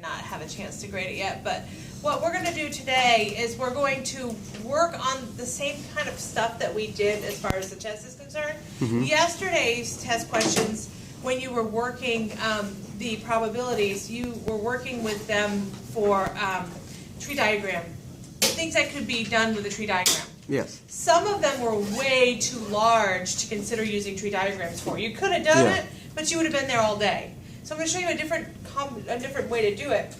not have a chance to grade it yet, but what we're going to do today is we're going to work on the same kind of stuff that we did as far as the test is concerned. Yesterday's test questions, when you were working the probabilities, you were working with them for tree diagram, things that could be done with a tree diagram. Yes. Some of them were way too large to consider using tree diagrams for. You could have done it, but you would have been there all day. So I'm going to show you a different way to do it.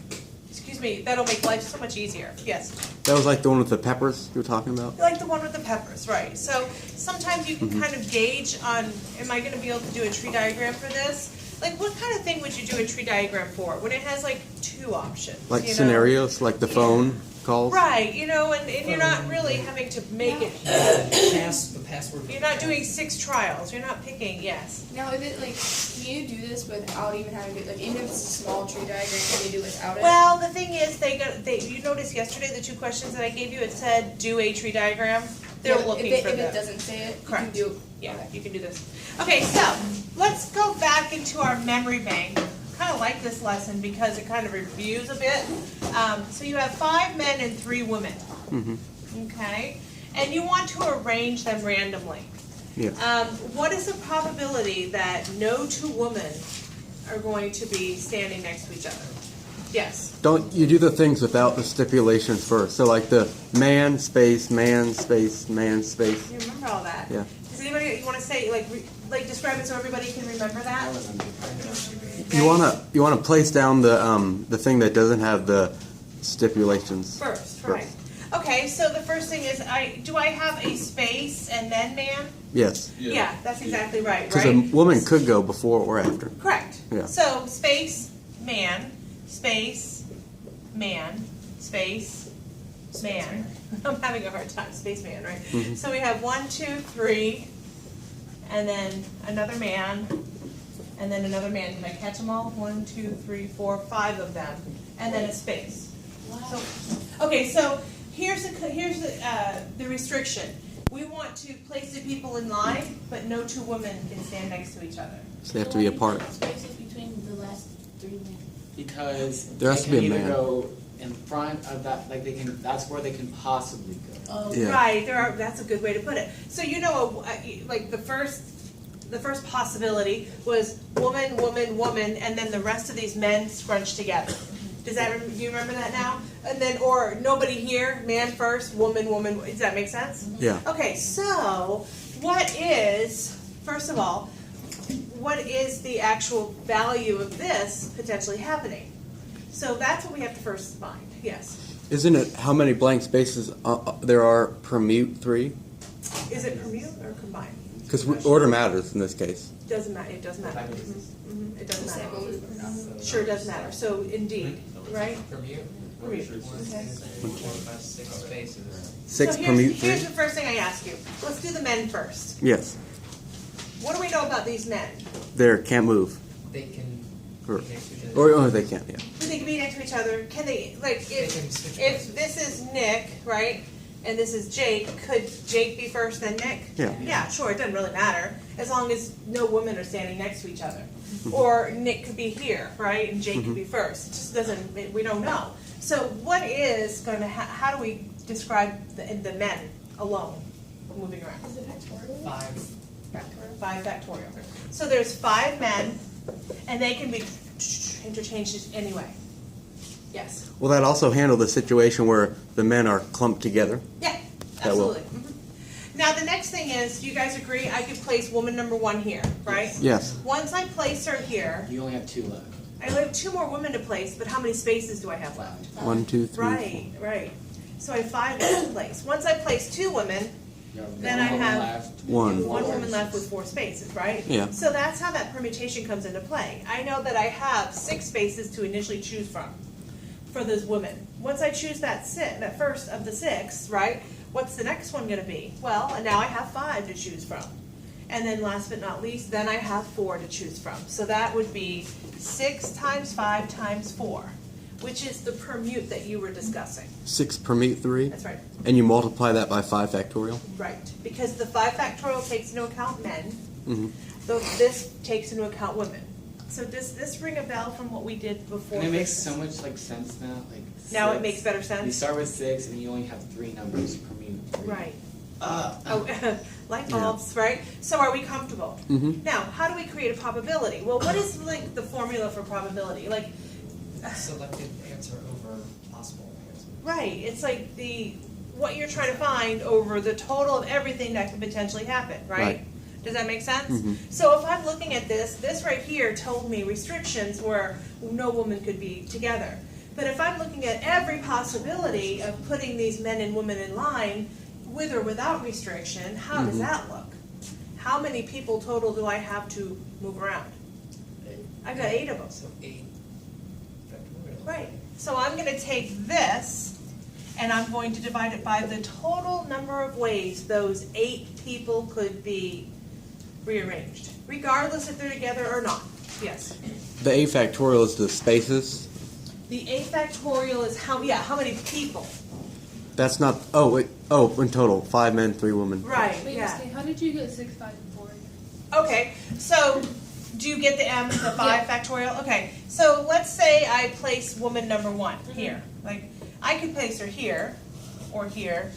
Excuse me, that'll make life so much easier. Yes? That was like the one with the peppers you were talking about? Like the one with the peppers, right. So sometimes you can kind of gauge on, am I going to be able to do a tree diagram for this? Like what kind of thing would you do a tree diagram for when it has like two options? Like scenarios, like the phone calls? Right, you know, and you're not really having to make it. The password. You're not doing 6 trials. You're not picking, yes. Now, if it like, can you do this without even having to, like, even if it's a small tree diagram, can you do it without it? Well, the thing is, you noticed yesterday the 2 questions that I gave you, it said do a tree diagram. They're Yeah, looking if for it them. doesn't say it, Correct. you can do. Yeah, Okay. you can do this. Okay, so let's go back into our memory bank. Kind of like this lesson because it kind of reviews a bit. So you have 5 men and 3 women. Okay, and you want to arrange them randomly. Yes. What is the probability that no 2 women are going to be standing next to each other? Yes. Don't you do the things without the stipulations first? So like the man space, man space, man space. You remember all that? Yeah. Does anybody, you want to say, like describe it so everybody can remember that? You wanna place down the thing that doesn't have the stipulations First, right. Okay, so the first thing is, do I have a space and then man? Yes. Yeah, that's exactly right, Because right? a woman could go before or after. Correct. Yeah. So space, man, space, man, space, man. I'm having a hard time, space man, right? So we have 1, 2, 3, and then another man, and then another man. Did I catch them all? 1, 2, 3, 4, 5 of them, and then a space. So, okay, so here's the restriction. We want to place the people in line, but no 2 women can stand next to each other. So they have to be apart. Spaces between the last 3 men. Because There has they to can be a either man. go in front of that, like they can. That's where they can possibly go. Oh, Yeah. Right, that's a good way to put it. So you know, like the first possibility was woman, woman, woman, and then the rest of these men scrunched together. Do you remember that now? And then, or nobody here, man first, woman, woman. Does that make sense? Yeah. Okay, so first of all, what is the actual value of this potentially happening? So that's what we have to first find. Yes. Isn't it how many blank spaces there are per mute 3? Is it commute or combined? Because order matters in this case. Doesn't matter. It doesn't matter. It doesn't Say matter. what we put on the- Sure, does matter. So indeed, right? Commute. Commute. Okay. 6 spaces. 6 So per mute here's 3? the first thing I ask you. Let's do the men first. Yes. What do we know about these men? They can't move. They can Or, be next to each other. or they can't, yeah. Do they can be next to each other? Can they, like, They can switch if this is Nick, right, and this is Jake, could Jake be first, then Nick? Yeah. Yeah, sure. It doesn't really matter as long as no women are standing next to each other. Or Nick could be here, right, and Jake could be first. It just doesn't. We don't know. So what is going to? How do we describe the men alone moving around? Is it factorial? 5. Factorial. 5 factorial. So there's 5 men, and they can be interchanged anyway. Yes. Will that also handle the situation where the men are clumped together? Yeah. That will. Absolutely. Now the next thing is, do you guys agree? I could place woman number 1 here, right? Yes. Once I place her here, You only have 2 left. I have 2 more women to place, but how many spaces do I have left? 1, 2, 3. Right, right. So I have 5 left to place. Once I place 2 women, You have Then one I woman have left, 1. 1 woman left with 4 spaces, right? Yeah. So that's how that permutation comes into play. I know that I have 6 spaces to initially choose from for those women. Once I choose that first of the 6, right, what's the next one going to be? Well, and now I have 5 to choose from. And then last but not least, then I have 4 to choose from. So that would be 6 times 5 times 4, which is the permute that you were discussing. 6 per mute 3? That's right. And you multiply that by 5 factorial? Right. Because the 5 factorial takes into account men. Mhm. This takes into account women. So does this ring a bell from what we did before? And it makes Christmas? so much like sense now. Like Now it 6. makes better You sense? start with 6, and you only have 3 numbers per mute. Right. Oh, Light bulbs, right? So are we comfortable? Mhm. Now, how do we create a probability? Well, what is like the formula for probability? Like, Selected answer over possible answer. right, it's like what you're trying to find over the total of everything that could potentially happen, right? Right. Does that make sense? Mhm. So if I'm looking at this right here told me restrictions where no woman could be together. But if I'm looking at every possibility of putting these men and women in line, with or without restriction, how does that look? How many people total do I have to move around? I've got 8 of them. So 8 factorial. Right. So I'm going to take this, and I'm going to divide it by the total number of ways those 8 people could be rearranged, regardless if they're together or not. Yes. The A factorial is the spaces. The A factorial is how many people. That's not. In total, 5 men, 3 women. Right. Wait, Yeah. okay, how did you get 6, 5, and 4? Okay. So do you get the M, the 5 factorial? Okay. So let's say I place woman number 1 here. Like I could place her here, or here,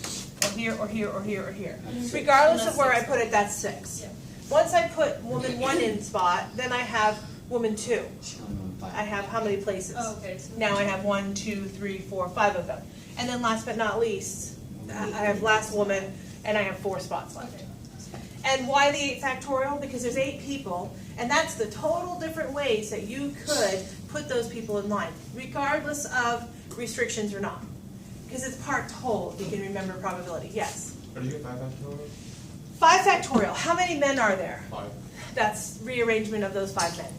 or here, or here, or here, or here. Regardless of where I put it, that's 6. Yeah. Once I put woman 1 in spot, then I have woman 2. She only went 5. I have how many places? Oh, okay. So Now I have 1, 2, 3, 4, 5 of them. And then last but not least, I have last woman, and I have 4 spots left. And why the 8 factorial? Because there's 8 people, and that's the total different ways that you could put those people in line, regardless of restrictions or not. Because it's part whole, if you can remember probability. Yes? What did you get 5 factorial? 5 factorial. How many men are there? 5. That's rearrangement of those 5 men.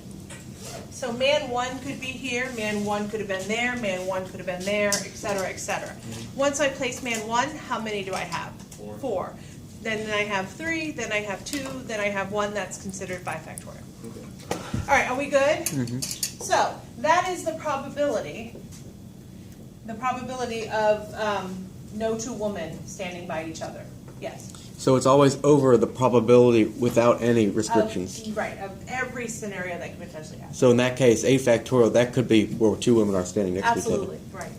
So man 1 could be here, man 1 could have been there, man 1 could have been there, et cetera, et cetera. Once I place man 1, how many do I have? 4. 4. Then I have 3, then I have 2, then I have 1 that's considered 5 factorial. All right, are we good? So that is the probability of no 2 women standing by each other. Yes. So it's always over the probability without any restrictions. Right, of every scenario that could potentially happen. So in that case, A factorial, that could be where 2 women are standing next Absolutely, right.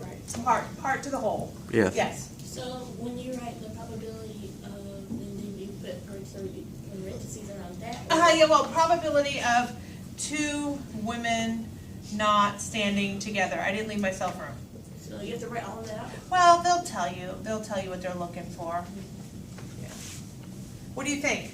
Part to the whole. to each other. Yes. So when you write the probability of, and then you put parentheses around that. Probability of 2 women not standing together. I didn't leave myself room. So you have to write all of that out. Well, they'll tell you what they're looking for. Yeah. What do you think?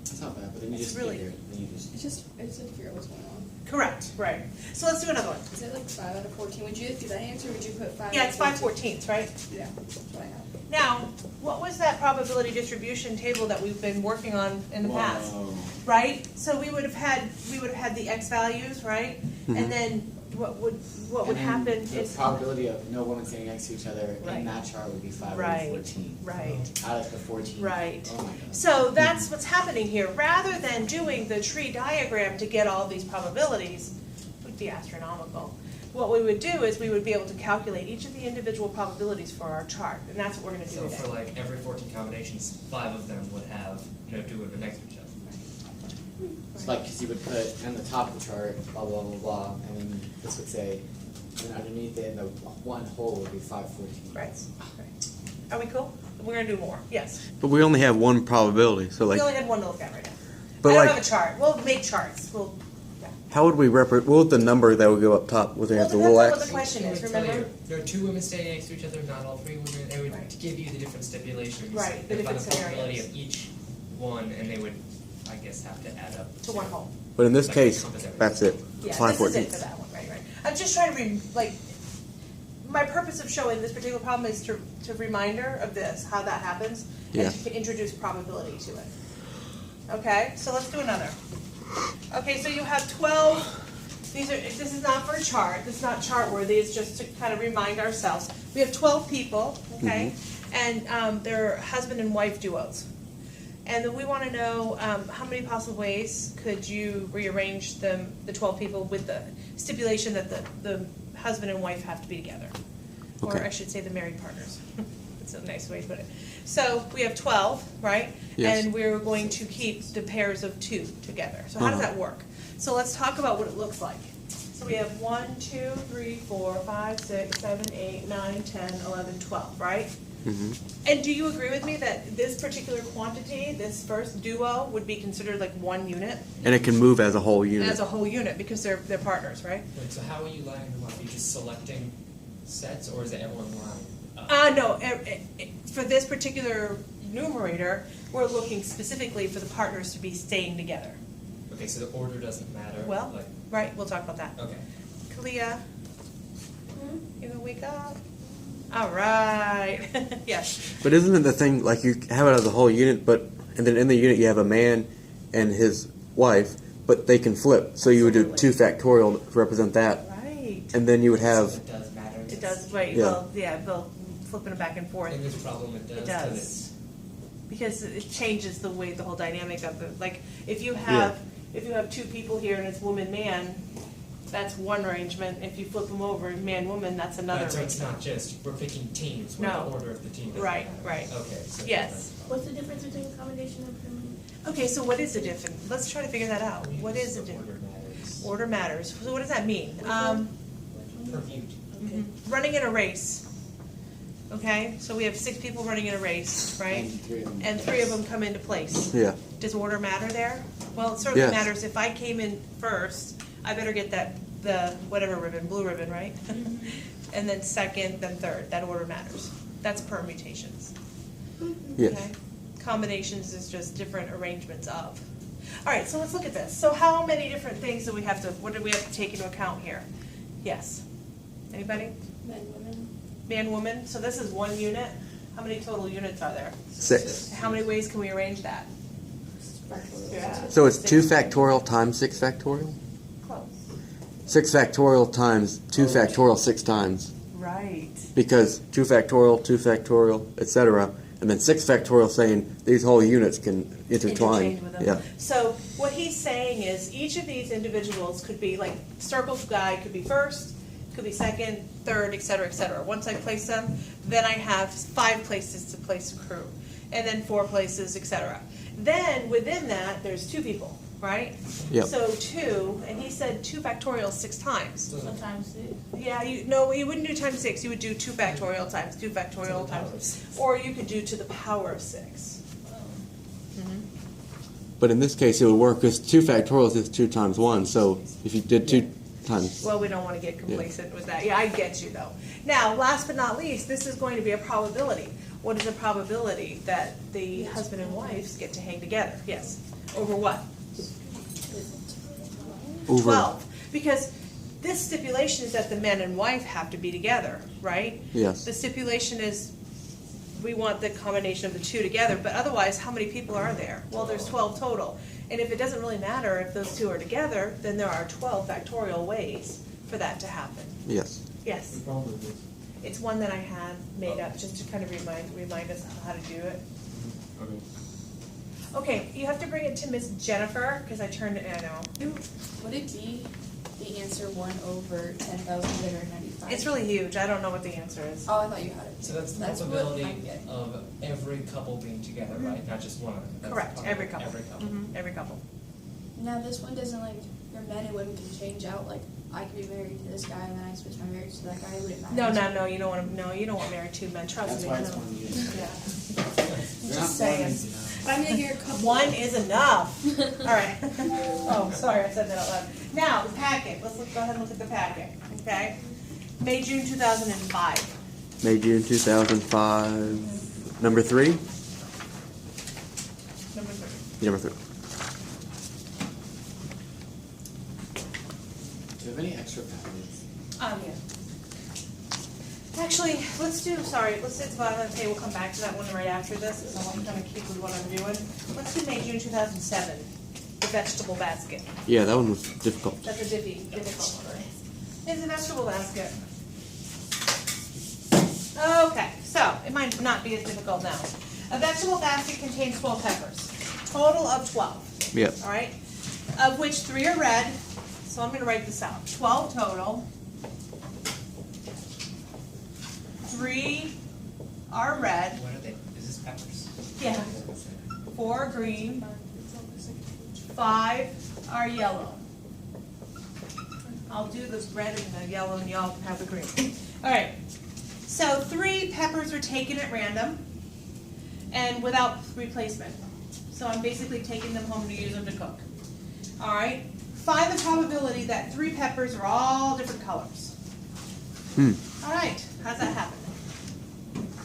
It's not bad, but then you It's just really- figure it. Then you just. it's just to figure out what's going on. Correct, right. So let's do another one. Is it like 5 out of 14? Would you do that answer? Or would you put 5? Yeah, out it's of 5/14, right? Yeah, that's what I have. Now, what was that probability distribution table that we've been working on in the past? Whoa. Right? So we would have had the X values, right? And then what would And then happen the is probability of no women standing next to each other Right. in that chart would be 5 Right. over 14. right. Out of the 14. Right. Oh my god. So that's what's happening here. Rather than doing the tree diagram to get all these probabilities, would be astronomical. What we would do is we would be able to calculate each of the individual probabilities for our chart, and that's what we're going to do So today. for like every 14 combinations, 5 of them would have no 2 women next to each other. It's like, because you would put in the top of the chart, blah, blah, blah, blah, and then this would say, and underneath it, the one hole would be 514. Right. Are we cool? We're going to do more. Yes. But we only have one probability. So We like, only had one to look at right now. but I don't like, have a chart. We'll make charts. how would we what would the number that would go up top? Would they have the Well, little depends on X? what the question It is, would tell remember? you there are 2 women standing next to each other, not all 3 women. It would Right. give you the different stipulations. Right, the and find different the probability scenarios. of each one, and they would, I guess, have to add up To one hole. But in this Like, case, encompass everything. that's it. Yeah, 514. this is it for that one, right. I'm just trying to, my purpose of showing this particular problem is to reminder of this, how that happens, Yeah. and to introduce probability to it. Okay, so let's do another. Okay, so you have 12, this is not for a chart, this is not chart worthy, it's just to kind of remind ourselves. We have 12 people, okay, and they're husband and wife duos. And then we want to know how many possible ways could you rearrange the 12 people with the stipulation that the husband and wife have to be together. Or Okay. I should say the married partners. That's a nice way to put it. So we have 12, right? Yes. And we're going to keep the pairs of 2 together. So how does Uh-huh. that work? So let's talk about what it looks like. So we have 1, 2, 3, 4, 5, 6, 7, 8, 9, 10, 11, 12, right? Hmm. And do you agree with me that this particular quantity, this first duo, would be considered like one unit And it can move as a whole unit. as a whole unit because they're partners, right? Wait, so how are you lining them up? Are you just selecting sets, or is it everyone lined up? No, for this particular numerator, we're looking specifically for the partners to be staying together. Okay, so the order doesn't matter? Well, Like, right, we'll talk about that. okay. Kalia, you gonna wake up? All right, yes. But isn't it the thing, like you have it as a whole unit, and then in the unit you have a man and his wife, but they can flip. So you would do 2 factorial to represent that. Right. And then you would So have, it does matter? It does, right, Yeah. well, yeah, Bill, flipping it back and forth. In this problem, it does. It 'cause does. Because it changes the way, the whole dynamic of it. Like, if you have 2 people here and it's woman, man, that's one arrangement. If you flip them over, man, woman, that's another Right, so it's arrangement. not just, we're picking teams, where No. the order of the team doesn't Right, matter. right. Okay, so. Yes. What's the difference between a combination of permanent? Okay, so what is the difference? Let's try to figure that out. What is the difference? Order matters. Order matters. So what does that mean? Purviewed. Okay. Running in a race. Okay, so we have 6 people running in a race, right? And 3 of them. And 3 of them come into place. yeah. Does order matter there? Well, it certainly Yes. matters. If I came in first, I better get the whatever ribbon, blue ribbon, right? And then second, then third. That order matters. That's permutations. Yes. Okay? Combinations is just different arrangements of. All right, so let's look at this. So how many different things do we have to, what do we have to take into account here? Yes. Anybody? Men, women. Man, woman? So this is one unit. How many total units are there? 6. How many ways can we arrange that? So it's 2 factorial times 6 factorial? Close. 6 factorial times 2 factorial 6 times. Right. Because 2 factorial, etc. And then 6 factorial saying these whole units can intertwine. Interchange with them. Yeah. So what he's saying is each of these individuals could be like circled guy could be first, could be second, third, et cetera, et cetera. Once I place them, then I have 5 places to place a crew, and then 4 places, et cetera. Then within that, there's 2 people, right? Yep. So 2, and he said 2 factorial 6 times. Sometimes it. Yeah, you wouldn't do times 6. You would do 2 factorial times 2 factorial times, or you could do to the power of 6. But in this case, it would work because 2 factorial is 2 times 1. So if you did 2 times. Well, we don't want to get complacent with that. Yeah, I get you though. Now, last but not least, this is going to be a probability. What is a probability that the husband and wives get to hang together? Yes. Over what? Over. 12. Because this stipulation is that the man and wife have to be together, right? Yes. The stipulation is we want the combination of the 2 together, but otherwise, how many people are there? Well, there's 12 total. And if it doesn't really matter if those 2 are together, then there are 12 factorial ways for that to happen. Yes. Yes. It's one that I had made up just to kind of remind us how to do it. Okay, you have to bring it to Miss Jennifer, because I turned it, I know. Would it be the answer 1 over 10,895? It's really huge, I don't know what the answer is. Oh, I thought you had it. So that's the That's what probability I'm getting. of every couple being together, right? Not just one. That's Correct, the every probability couple. of Every couple. Mhm, every couple. Now this one doesn't like your men and women can change out. Like I could be married to this guy and then I switch my marriage to that guy. It wouldn't matter. No, you don't want to, no, you don't want to marry 2 men, trust That's me. why it's no. 1 unit. Yeah. They're not Just saying. ones, you know. But I'm gonna hear a couple. 1 is enough. All right. Oh, sorry, I said that out loud. Now, the packet, let's go ahead and look at the packet, okay? May, June 2005. May, June 2005. Number 3? Number 3. Number 3. Do you have any extra packets? Yeah. Actually, let's do the bottom of the table, we'll come back to that one right after this, because I want to kind of keep with what I'm doing. Let's do May, June 2007, the vegetable basket. Yeah, that one was difficult. That's a difficult one, right? It's a vegetable basket. Okay, so it might not be as difficult now. A vegetable basket contains 12 peppers, total of 12. Yes. All right, of which 3 are red. So I'm going to write this out. 12 total. 3 are red. What are they? Is this peppers? Yeah. 4 are green. 5 are yellow. I'll do the red and the yellow and y'all can have the green. All right, so 3 peppers are taken at random and without replacement. So I'm basically taking them home to use them to cook. All right, find the probability that 3 peppers are all different colors. All right, how's that happen?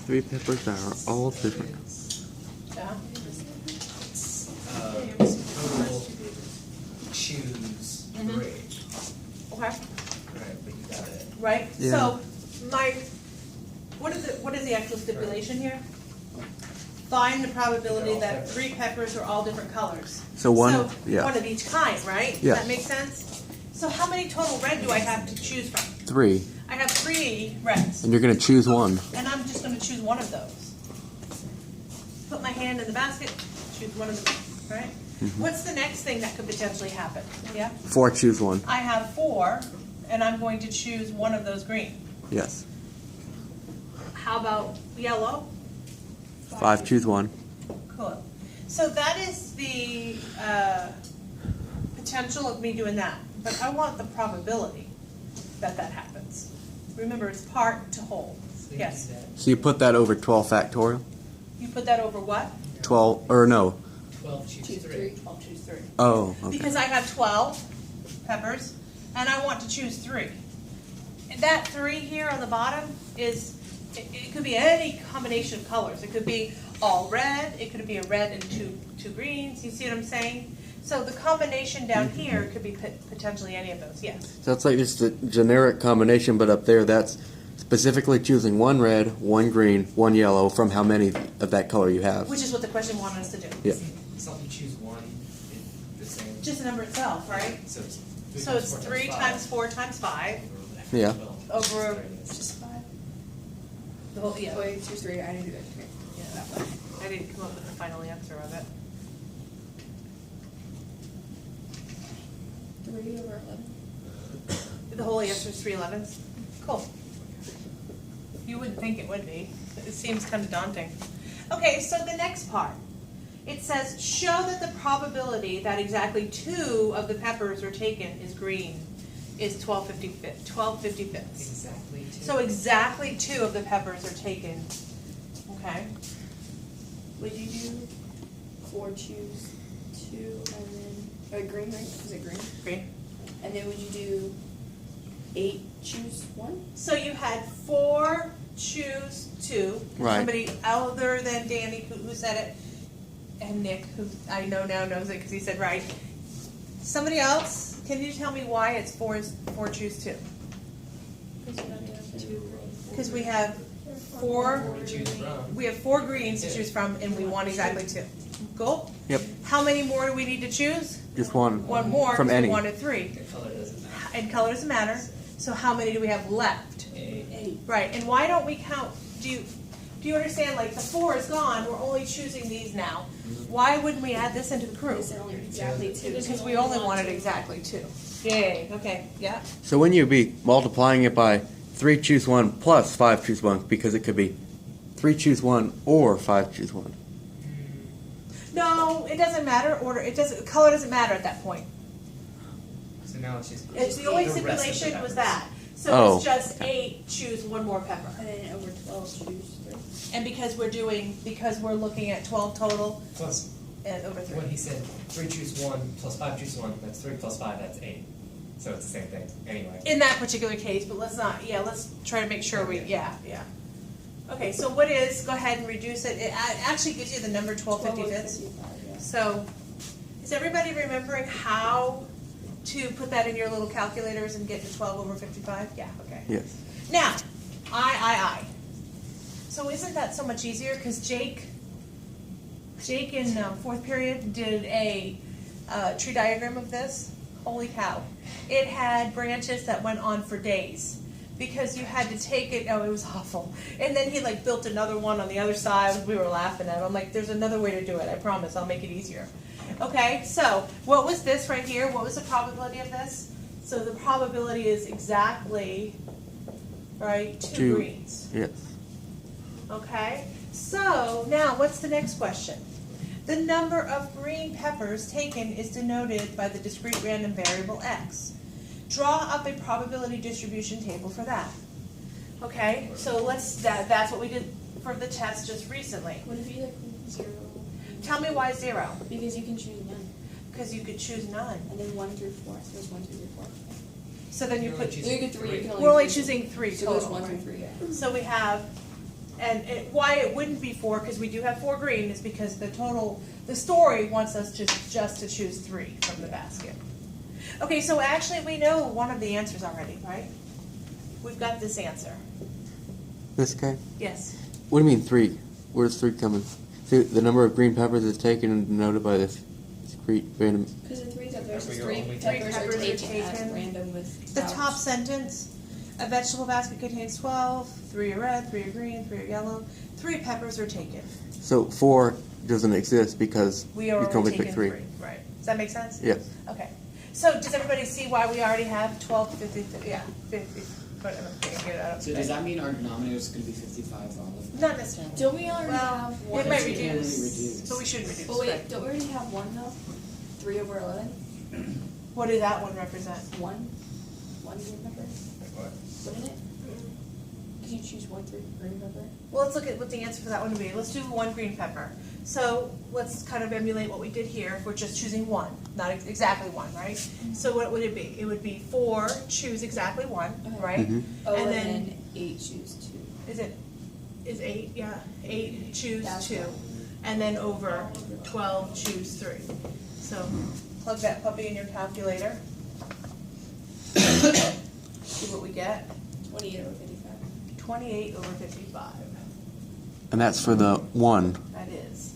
3 peppers that are all different. Yeah. Total choose 3. Okay. Right, but you got it. Right? Yeah. So what is the actual stipulation here? Find the probability that 3 peppers are all different colors. So one of each kind, right? Yeah. Does that make sense? So how many total red do I have to choose from? 3. I have 3 reds, And you're gonna choose one. and I'm just gonna choose one of those. Put my hand in the basket, choose one of them, right? What's the next thing that could potentially happen? Yeah? 4, choose one. I have 4, and I'm going to choose one of those green. Yes. How about yellow? 5, choose one. Cool. So that is the potential of me doing that, but I want the probability that that happens. Remember, it's part to whole. So you Yes. do that. So you put that over 12 factorial? You put that over what? 12, or no. 12 choose Choose 3. I'll choose 3. Oh, okay. Because I have 12 peppers, and I want to choose 3. And that 3 here on the bottom is, it could be any combination of colors. It could be all red, it could be a red and two greens, you see what I'm saying? So the combination down here could be potentially any of those, yes. So that's like just a generic combination, but up there that's specifically choosing 1 red, 1 green, 1 yellow from how many of that color you have. Which is what the question wanted us to do. Yeah. Something you choose 1, the same. Just the number itself, right? So it's 3 So it's 3 times 4 times 5 Yeah. over Just 5. the whole, yeah. Wait, choose 3. I didn't do it. Okay. Yeah, that one. I didn't come up with the final answer of it. 3 over 11. The whole answer is 3/11. Cool. You wouldn't think it would be. It seems kind of daunting. Okay, so the next part. It says, show that the probability that exactly 2 of the peppers are taken is green is 12/55. Exactly 2. So exactly 2 of the peppers are taken. Okay. Would you do 4 choose 2 and then green, right? Is it green? Green. And then would you do 8 choose 1? So you had 4 choose 2. Right. Somebody other than Danny who said it, and Nick, who I know now knows it because he said right. Somebody else, can you tell me why it's 4 choose 2? Because we have 4. To choose from. We have 4 greens to choose from, and we want exactly 2. Cool. Yep. How many more do we need to choose? Just one. 1 more. From 'cause any. We wanted 3. The color doesn't matter. And color doesn't matter. So how many do we have left? 8. Right, and why don't we count, do you understand, like, the 4 is gone, we're only choosing these now. Why wouldn't we add this into the crew? Is it only exactly 2? Because we only wanted exactly 2. Yay, okay, yeah. So when you be multiplying it by 3 choose 1 plus 5 choose 1, because it could be 3 choose 1 or 5 choose 1. No, it doesn't matter, color doesn't matter at that point. So now it's just. It's the only the rest of the stipulation was peppers. that. So Oh. it's just 8, choose 1 more pepper. And then over 12 choose 3. And because we're looking at 12 total Plus, and over 3. when he said 3 choose 1 plus 5 choose 1, that's 3 plus 5, that's 8. So it's the same thing, anyway. In that particular case, but let's try to make sure yeah. Okay, so go ahead and reduce it. It actually gives you the number 12/55. Yeah. So, is everybody remembering how to put that in your little calculators and get to 12/55? Yeah, okay. Yes. Now, I. So isn't that so much easier? Because Jake in 4th period did a tree diagram of this. Holy cow. It had branches that went on for days. Because you had to take it, it was awful. And then he built another one on the other side. We were laughing at him. I'm like, there's another way to do it. I promise. I'll make it easier. Okay, so what was this right here? What was the probability of this? So the probability is exactly, right, 2 greens. Yes. Okay, so now what's the next question? The number of green peppers taken is denoted by the discrete random variable x. Draw up a probability distribution table for that. Okay, so that's what we did for the test just recently. What if you like 0? Tell me why 0. Because you can choose none. Because you could choose none. And then 1 through 4. So there's 1, 2, 3, 4. So then you You're only put, choosing You get 3. You can only we're only choose choosing 3 So total. there's 1 through 3. Yeah. So we have, and why it wouldn't be 4, because we do have 4 green, is because the story wants us just to choose 3 from the basket. Okay, so actually we know one of the answers already, right? We've got this answer. This guy? Yes. What do you mean 3? Where's 3 coming? See, the number of green peppers is taken and denoted by this discrete random. Because the 3 peppers, There we go, 3 only peppers are peppers are taken at taken. random with The flowers. top sentence, a vegetable basket contains 12, 3 are red, 3 are green, 3 are yellow, 3 peppers are taken. So 4 doesn't exist because We you are can only only taking pick 3. 3, right? Does that make sense? Yes. Okay. So does everybody see why we already have 12, 50, yeah, 50, but I'm gonna get it out of So does that mean our denominator is going to be 55 for all of them? Not necessarily. Don't we already Well, have it 1? might We can't reduce, really reduce. but we shouldn't reduce. But wait, right? don't we already have 1 though? 3 over 11? What did that one represent? 1? 1 green pepper? What? Wouldn't it? Could you choose 1 green pepper? Well, let's look at what the answer for that one would be. Let's do 1 green pepper. So let's kind of emulate what we did here. We're just choosing 1, not exactly 1, right? So what would it be? It would be 4, choose exactly 1, Okay. right? Mhm. Oh, And and then- then 8 choose 2. Is 8, yeah, 8, choose That's 2. right. And then over 12, choose 3. So plug that puppy in your calculator. See what we get. 28 over 55. 28 over 55. And that's for the 1. That is.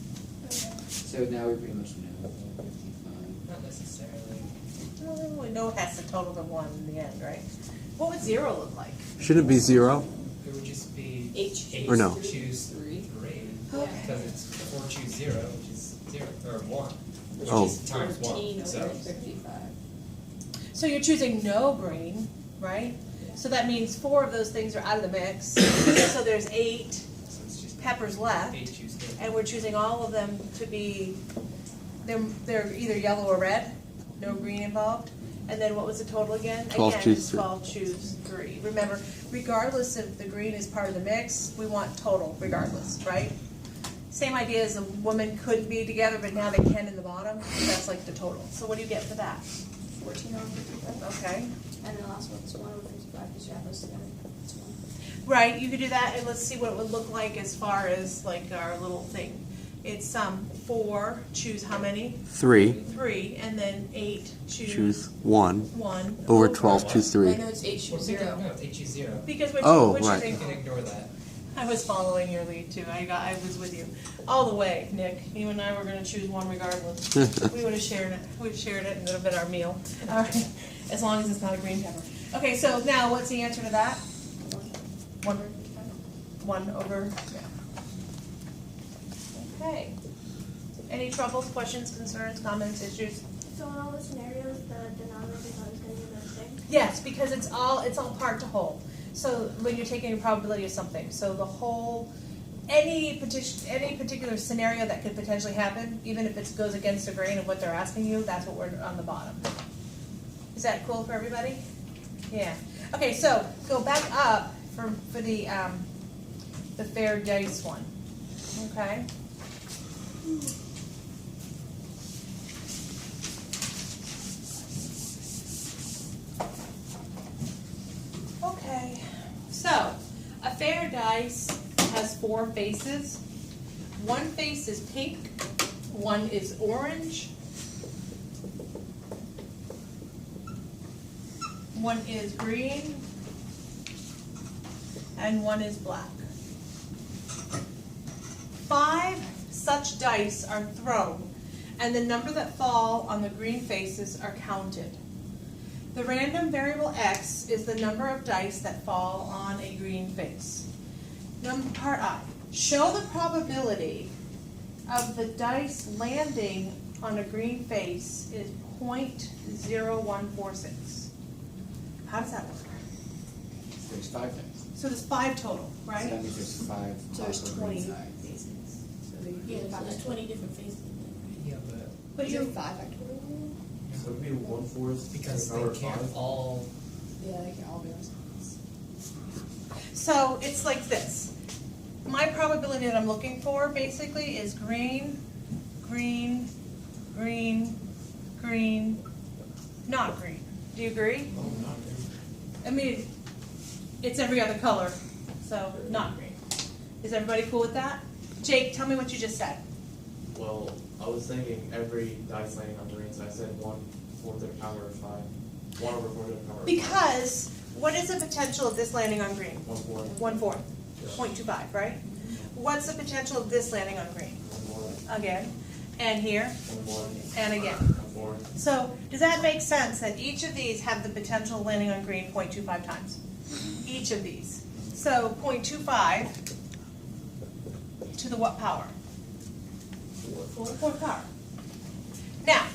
So now we pretty much know 55. Not necessarily. Well, we know it has to total to 1 in the end, right? What would 0 look like? Shouldn't it be 0? It would just be 8 Or no. choose 3. 3. Okay. Because it's 4 choose 0, which is 0, or 1. Which Oh. is times 14 1. over So 55. So you're choosing no green, right? So that means 4 of those things are out of the mix. So there's 8 it's just peppers left. 8 choose 3. And we're choosing all of them to be, they're either yellow or red, no green involved. And then what was the total again? 12 Again, choose it's 3. 12 choose 3. Remember, regardless if the green is part of the mix, we want total regardless, right? Same idea as a woman could be together, but now they can in the bottom. That's like the total. So what do you get for that? 14 over 55. Okay. And then the last one's 1 over 55 because you have those together. It's 1. Right, you could do that, and let's see what it would look like as far as like our little thing. It's 4, choose how many? 3. 3, and then 8, Choose 1. 1. Over 12, choose 3. I know it's 8 Well, choose we 0. don't know. It's 8 choose 0. Because we're, Oh, we're right. You choosing. can ignore that. I was following your lead too. I was with you all the way, Nick. You and I were going to choose 1 regardless. We would have shared it. We'd shared it, and it would have been our meal. All right, as long as it's not a green pepper. Okay, so now what's the answer to that? 1 over 55. 1 over. Yeah. Okay. Any troubles, questions, concerns, comments, issues? So in all the scenarios, the denominator is always going to be the same? Yes, because it's all part to whole. So when you're taking a probability of something, so the whole, any particular scenario that could potentially happen, even if it goes against the grain of what they're asking you, that's what we're on the bottom. Is that cool for everybody? Yeah. Okay, so go back up for the fair dice one. Okay. Okay, so a fair dice has 4 faces. 1 face is pink, 1 is orange, 1 is green, and 1 is black. 5 such dice are thrown, and the number that fall on the green faces are counted. The random variable x is the number of dice that fall on a green face. Part I. Show the probability of the dice landing on a green face is 0.0146. How does that work? There's 5 dice. So there's 5 total, So right? that means there's 5 So there's possible 20 green sides. faces. So Yeah, so there's 20 different faces in Yeah, but But Is you're it 5 factorial? so So it'd be 1/4 Because power they can't 5. all. Yeah, they can all be on sides. So it's like this. My probability that I'm looking for basically is green, green, green, green, not green. Do you agree? Oh, not there. I mean, it's every other color, so not green. Is everybody cool with that? Jake, tell me what you just said. Well, I was thinking every dice landing on green, so I said 1/4 to the power of 5. 1/4 to the power of 5. Because what is the potential of this landing on green? 1/4. 1/4, Yeah. 0.25, right? What's the potential of this landing on green? 1/4. Again, and here, 1/4. and again. 1/4. So does that make sense that each of these have the potential of landing on green 0.25 times? Each of these. So 0.25 to the what power? 4th power. Now,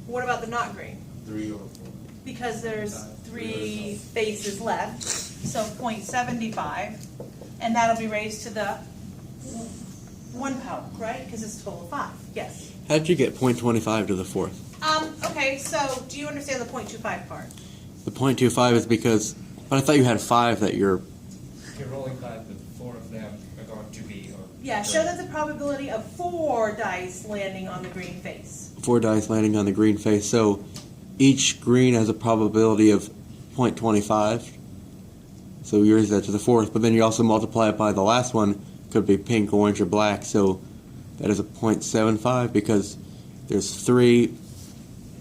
what about the not green? 3/4. Because there's 3 faces left, so 0.75, and that'll be raised to the 1 power, right? Because it's a total of 5, yes. How'd you get 0.25 to the 4th? Okay, so do you understand the 0.25 part? The 0.25 is because, but I thought you had 5 that you're. If you're rolling 5, the 4 of them are going to be. Or Yeah, show that the probability of 4 dice landing on the green face. 4 dice landing on the green face. So each green has a probability of 0.25. So you raise that to the 4th, but then you also multiply it by the last one. Could be pink, orange, or black. So that is a 0.75 because there's 3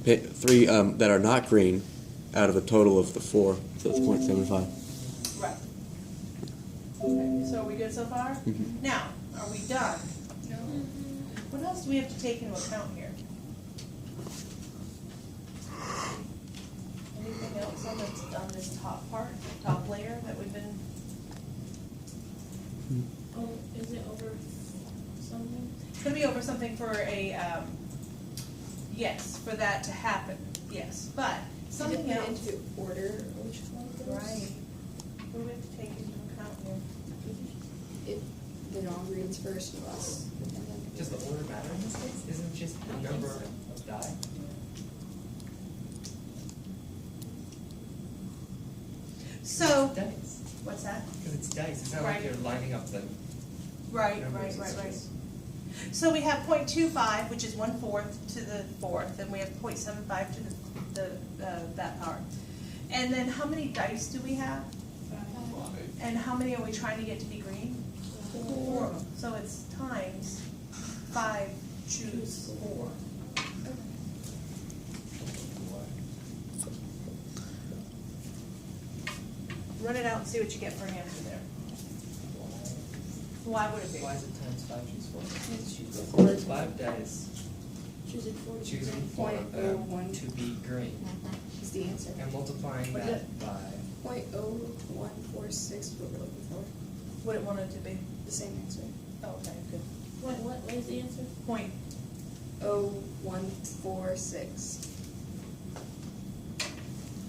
that are not green out of a total of the 4. So it's 0.75. Right. Okay, so are we good so far? Mhm. Now, are we done? No. What else do we have to take into account here? Anything else on this top part, top layer that we've been? Oh, is it over something? It's gonna be over something for a, yes, for that to happen, yes, but something Something else. into order which one of those? Right. What do we have to take into account here? If the non-greens first and us. And then Does the order matter in this case? Isn't it just the number of die? So, Dice. what's that? Because it's dice. It's not Right. like you're lining up the Right, numbers. right, It's right, right. just- So we have 0.25, which is 1/4 to the 4th, and we have 0.75 to that power. And then how many dice do we have? And how many are we trying to get to be green? 4 of them. So it's times 5, choose 4. Run it out and see what you get for an answer there. Why would it be? Why is it times 5 choose 4? let's choose the four. 5 dice. Choosing 4. Choosing 4 of them to be green. Is the answer. And multiplying What is that by. 0.0146 what we're looking for. What it wanted to be. The same answer. Oh, okay, good. What is the answer? Point. 0.146.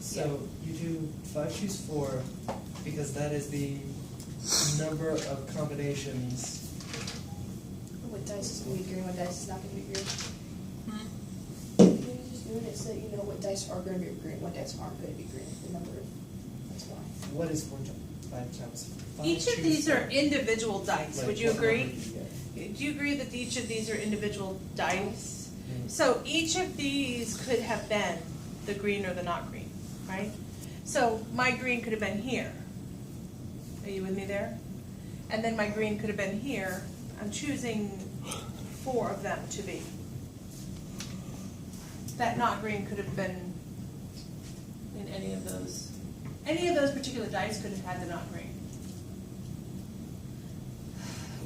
So you do 5 choose 4 because that is the number of combinations. What dice is going to be green, what dice is not going to be green. Hmm? Maybe just doing it so that you know what dice are going to be green, what dice aren't going to be green. The number of, that's why. What is 5 times 5? Each of choose these are 4? individual dice, Like, would you what number agree? do you get? Do you agree that each of these are individual dice? Mm. So each of these could have been the green or the not green, right? So my green could have been here. Are you with me there? And then my green could have been here. I'm choosing 4 of them to be. That not green could have been in any of those. Any of those particular dice could have had the not green.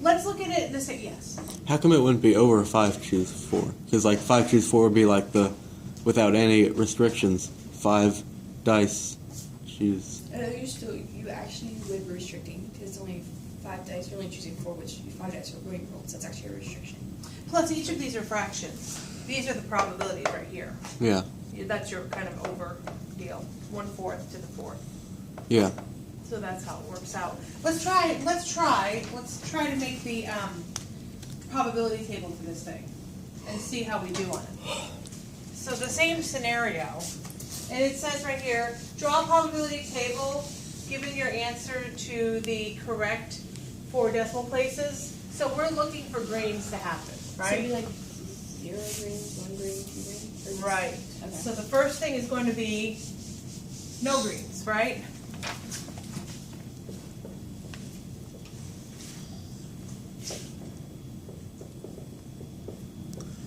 Let's look at it this way, yes. How come it wouldn't be over 5 choose 4? Because like 5 choose 4 would be like the, without any restrictions, 5 dice choose. You actually would be restricting because it's only 5 dice. You're only choosing 4, which 5 dice are green rolls. That's actually a restriction. Plus, each of these are fractions. These are the probabilities right here. Yeah, That's your kind of over deal, 1/4 to the 4th. yeah. So that's how it works out. Let's try to make the probability table for this thing and see how we do on it. So the same scenario, and it says right here, draw a probability table given your answer to the correct 4 decimal places. So we're looking for greens to happen, So it'd be right? like 0 greens, 1 green, 2 greens? Or just- Right. Okay. So the first thing is going to be no greens, right?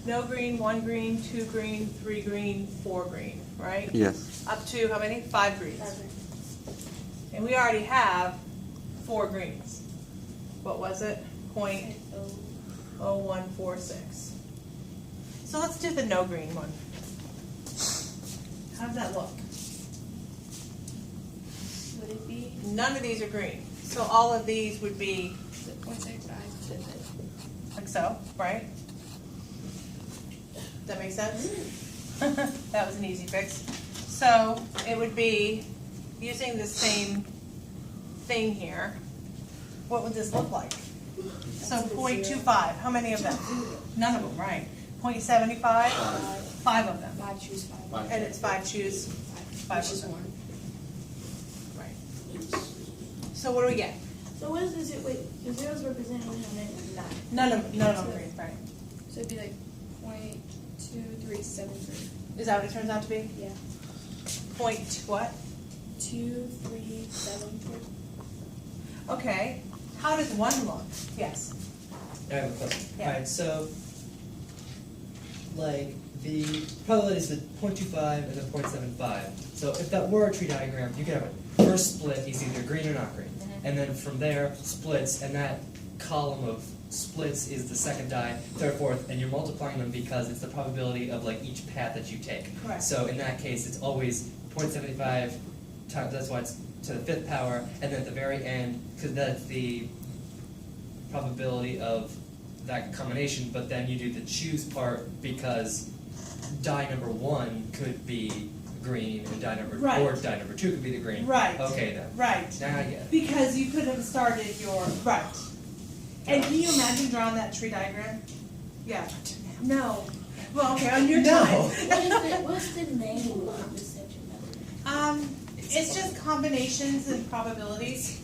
No green, 1 green, 2 green, 3 green, 4 green, right? Yes. Up to how many? 5 greens. Okay. And we already have 4 greens. What was it? Okay, oh. 0.0146. So let's do the no green one. How does that look? Would it be None of these are green. So all of these would be 0.65 to it? like so, right? Does that make sense? That was an easy fix. So it would be using the same thing here. What would this look like? So 0.25, how many of them? None of them, right? 0.75, 5 of them. 5 choose 5. And it's 5 choose, 5 Which is of them. 1. Right. So what do we get? So what is this? Wait, the zeros representing how many? None of them green, right? So it'd be like 0.2373. Is that what it turns out to be? Yeah. Point what? 2373. Okay. How does 1 look? Yes. I have a question. Yeah. Alright, so, like, the probability is the 0.25 and the 0.75. So if that were a tree diagram, you could have a first split is either green or not green. And then from there, splits, and that column of splits is the second die, third, fourth, and you're multiplying them because it's the probability of like each path that you take. Correct. So in that case, it's always 0.75 times, that's why it's to the 5th power, and then at the very end, because that's the probability of that combination, but then you do the choose part because die number 1 could be green and die number Right. or die number 2 could be the green. Right. Okay then. Right. Now I get it. Because you could have started your, right. And can you imagine drawing that tree diagram? Yeah. No. Well, okay, on your No. time. What's the name of this section? It's just combinations and probabilities.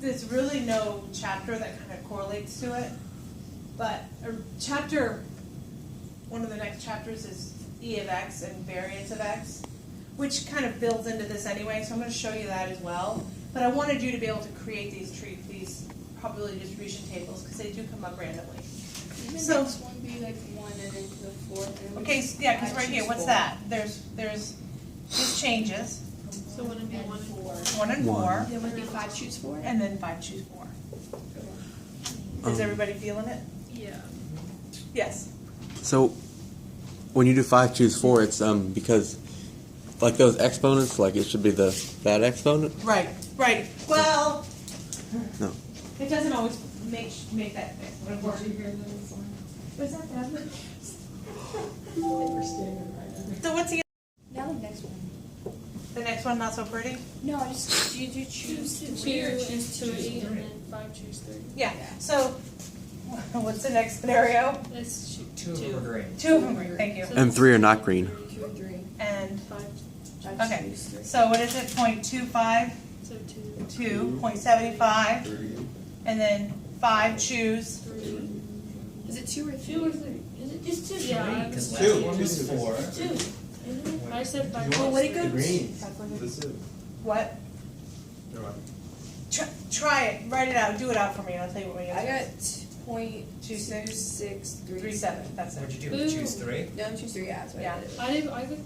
There's really no chapter that kind of correlates to it. But one of the next chapters is E of X and variance of X, which kind of builds into this anyway, so I'm going to show you that as well. But I wanted you to be able to create these probability distribution tables because they do come up randomly. Even So- next one be like 1 and then to the 4th. And then Okay, yeah, because right here, what's that? There's this changes, So would it be 1 and 4? 1 and 4, Then would it be 5 choose 4? and then 5 choose 4. Is everybody feeling it? Yeah. Yes. So when you do 5 choose 4, it's because like those exponents, like it should be that exponent. Right. Well, No. it doesn't always make that work. What's that, Deb? So what's the Now the next one. next one? Not so pretty. No, just you do choose 2 or choose 3. and then 5 choose 3. Yeah. So what's the next scenario? Let's shoot 2 of them are green. 2 of them green. Thank you. And 3 are not green. 2 or 3. And 5. okay. So what is it? 0.25 So 2. to 0.75, and then 5 choose. 3. Is it 2 or 3? 2 or 3? Is it just 2? Yeah, because last 2. one was 4. 2. Isn't it? I said 5. Well, what it goes? What? Try it. Write it out. Do it out for me. And I'll tell you what my I answer got is. 0.2637. 3.7. That's What'd it. you do? Choose 3? No, choose 3. Yeah, that's what Yeah. I did. I could.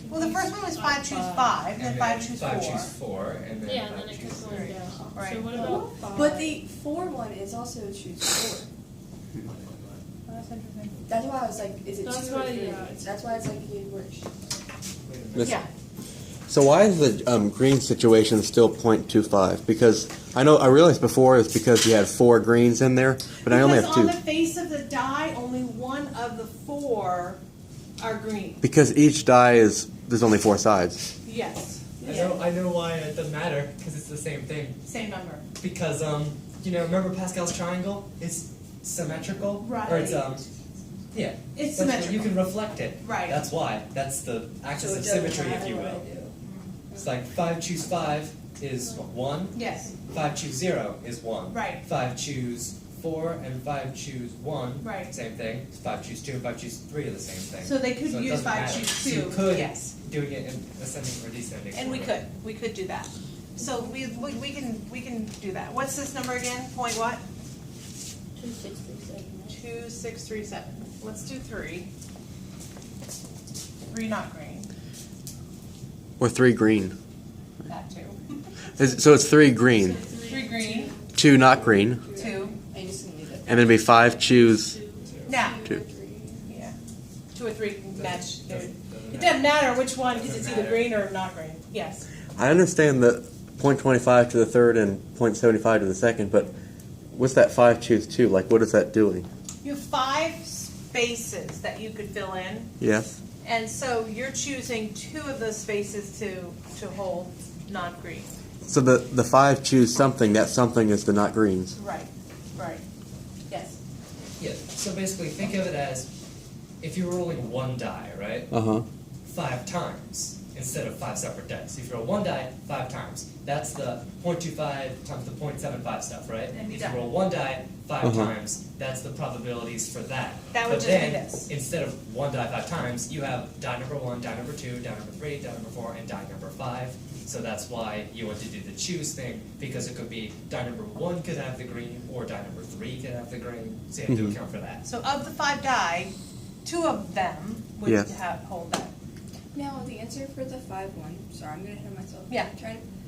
Well, the first one was 5 choose 5, then 5 choose 4. 5 choose 4, and then Yeah, and 5 then it choose keeps 3. going down. Right. So what about 5? But the 4 one is also choose 4. Oh, that's interesting. That's why I was like, is it That's 2 or why, 3? yeah, it's- That's why it's like it works. Wait a minute. This- Yeah. So why is the green situation still 0.25? Because I realized before it's because you had 4 greens in there, but I only have Because 2. on the face of the die, only one of the 4 are green. Because each die there's only 4 sides. Yes. I know why it doesn't matter, because it's the same thing. Same number. Because, remember Pascal's triangle? It's symmetrical? Right. Or it's, Yeah. It's That's why symmetrical. you can reflect it. Right. That's why. That's the axis So it of doesn't symmetry, if matter you what I will. do. It's like 5 choose 5 is 1. Yes. 5 choose 0 is 1. Right. 5 choose 4 and 5 choose 1. Right. Same thing. 5 choose 2 and 5 choose 3 are the same thing. So they could it use doesn't 5 matter. choose So 2. you could Yes. doing it in ascending or descending. And we order. could do that. So we can do that. What's this number again? Point what? 2637. 2637. Let's do 3. 3 not green. Or 3 green. That too. So it's 3 green, 3 green. 2 not green, 2. I just gonna leave it. and then it'd be 5 choose. Now, Two or three. yeah, 2 or 3 can match. Doesn't It matter. doesn't matter which one because it's Doesn't either matter. green or not green. Yes. I understand the 0.25 to the third and 0.75 to the second, but what's that 5 choose 2? Like, what is that doing? You have 5 spaces that you could fill in, Yes? and so you're choosing 2 of those spaces to hold non-green. So the 5 choose something, that something is the not greens. Right. Right. Yes. Yeah. So basically, think of it as if you were rolling 1 die, right? Uh-huh. 5 times instead of 5 separate dice. If you roll 1 die 5 times, that's the 0.25 times the 0.75 stuff, right? And be If done. you roll 1 die 5 Uh-huh. times, that's the probabilities for that. That would but just be then, this. instead of 1 die 5 times, you have die number 1, die number 2, die number 3, die number 4, and die number 5. So that's why you want to do the choose thing, because it could be die number 1 could have the green, or die number 3 could have the green. So you have to Mhm. account for that. So of the 5 die, 2 of them would Yes. hold that. Now, the answer for the 5-1, sorry, I'm gonna hit myself. Yeah.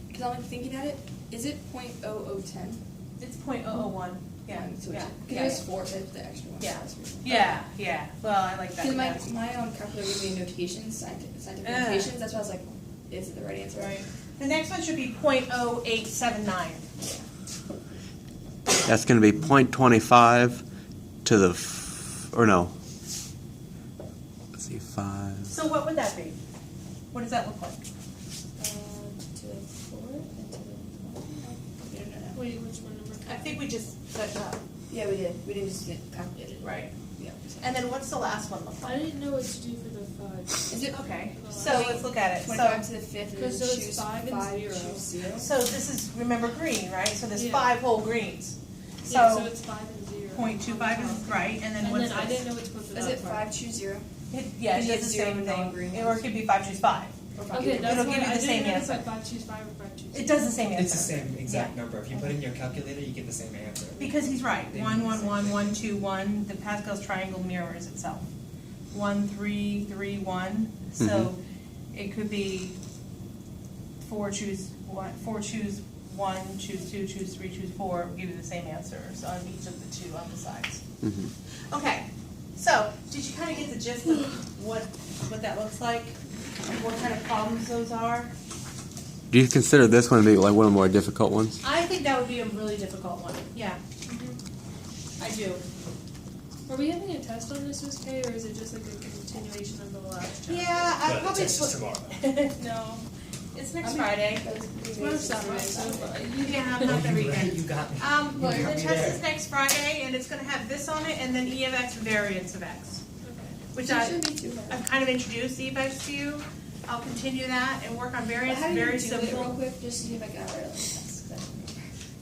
Because I'm like thinking at it, is it 0.0010? It's 0.001. Yeah. So Yeah. because there's 4 for the extra one. Yeah. That's reason. Yeah. Yeah. Well, I like that. Because my, yes. my calculator gave me notations, scientific Ah. notations, that's why I was like, is it the right answer? Right. The next one should be 0.0879. That's going to be 0.25 to the, or no. Let's see, 5. So what would that be? What does that look like? To the 4 and to the 1. We don't know. Wait, which one number? I think we just set it up. Yeah, we did. We didn't just calculate it. Right. Yeah. And then what's the last one look I like? didn't know what to do for the 5. Is it Okay. So let's look at it. 25 So, to the 5th and then Because so it's choose 5 and 5, 0. choose 0? so this is, remember, green, right? So there's Yeah. 5 whole greens. Yeah, so So it's 5 and 0. 0.25 is right, and then And what's then I this? didn't know which one for Is that it part. 5, choose 0? Yeah, Because it it's does the 0 same non-green thing. ones. Or it could be 5 choose 5. Or 5 Okay, either. that's It'll what give you I the same didn't know if answer. it's like 5 choose 5 or 5 choose. It does the same answer. It's the same exact Yeah. number. If you put in your calculator, you get the same answer. Because he's right. They 1, mean the 1, same 1, thing. 1, 2, 1. The Pascal's triangle mirrors itself. 1, 3, 3, 1. So it could be 4 choose 1, 4 choose 1, choose 2, choose 3, choose 4. Will give you the same answers on each of the 2 on the sides. Mm-hmm. Okay. So did you kind of get the gist of what that looks like? What kind of problems those are? Do you consider this one to be like one of the more difficult ones? I think that would be a really difficult one. Yeah. I do. Are we having a test on this, Miss Kay, or is it just like a continuation of the last chapter? Yeah, I probably tomorrow. No, it's next I mean, Friday. It's Tomorrow's summer, so Yeah, not the weekend. You got me. The You got me test there. is next Friday, and it's gonna have this on it, and then E of X variance of X, which It shouldn't be too hard. I've kind of introduced E of X to you. I'll continue that and work on But variance, how do you very do it real simple. quick, just to see if I got it right?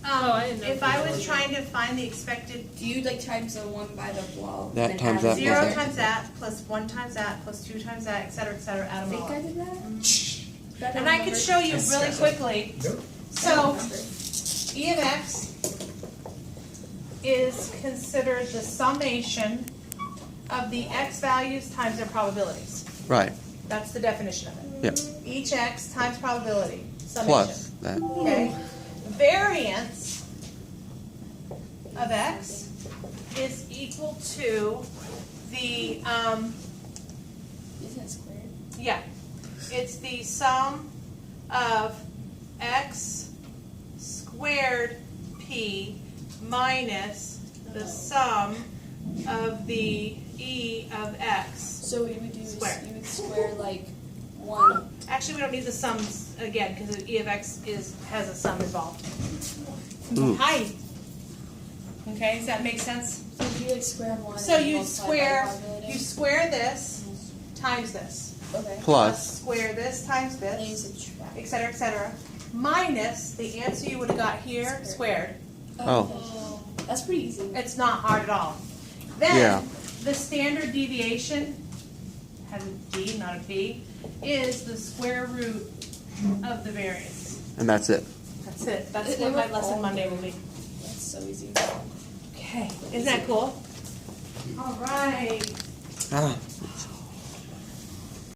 Oh, I didn't know If if I it was was- trying to find the expected Do you like times the 1 by the wall? That and then times add that the plus 0 that. times that, plus 1 times that, plus 2 times that, et cetera, add I them think all I up. did that. But And I could show you That's really stressful. quickly. Nope. So, E of X is considered the summation of the X values times their probabilities. Right. That's the definition of it. Yep. Each X times probability, summation. Plus that. Okay. Variance of X is equal to the, Isn't it squared? yeah, it's the sum of X squared P minus the sum of the E of X. So what you would do is Square. you would square like 1. Actually, we don't need the sums again, because E of X has a sum involved. Ooh. Hi. Okay, does that make sense? So if you like square one. So and you multiply by square, probability? you square this times this. Okay. Plus, Square this times And then you this, subtract. et cetera, minus the answer you would have got here squared. Oh. That's pretty easy. It's not hard at all. Yeah. Then, the standard deviation, has a D, not a B, is the square root of the variance. and that's it. That's it. That's They what my were lesson all Monday will be. That's so easy. Okay, isn't that cool? All right. Ah,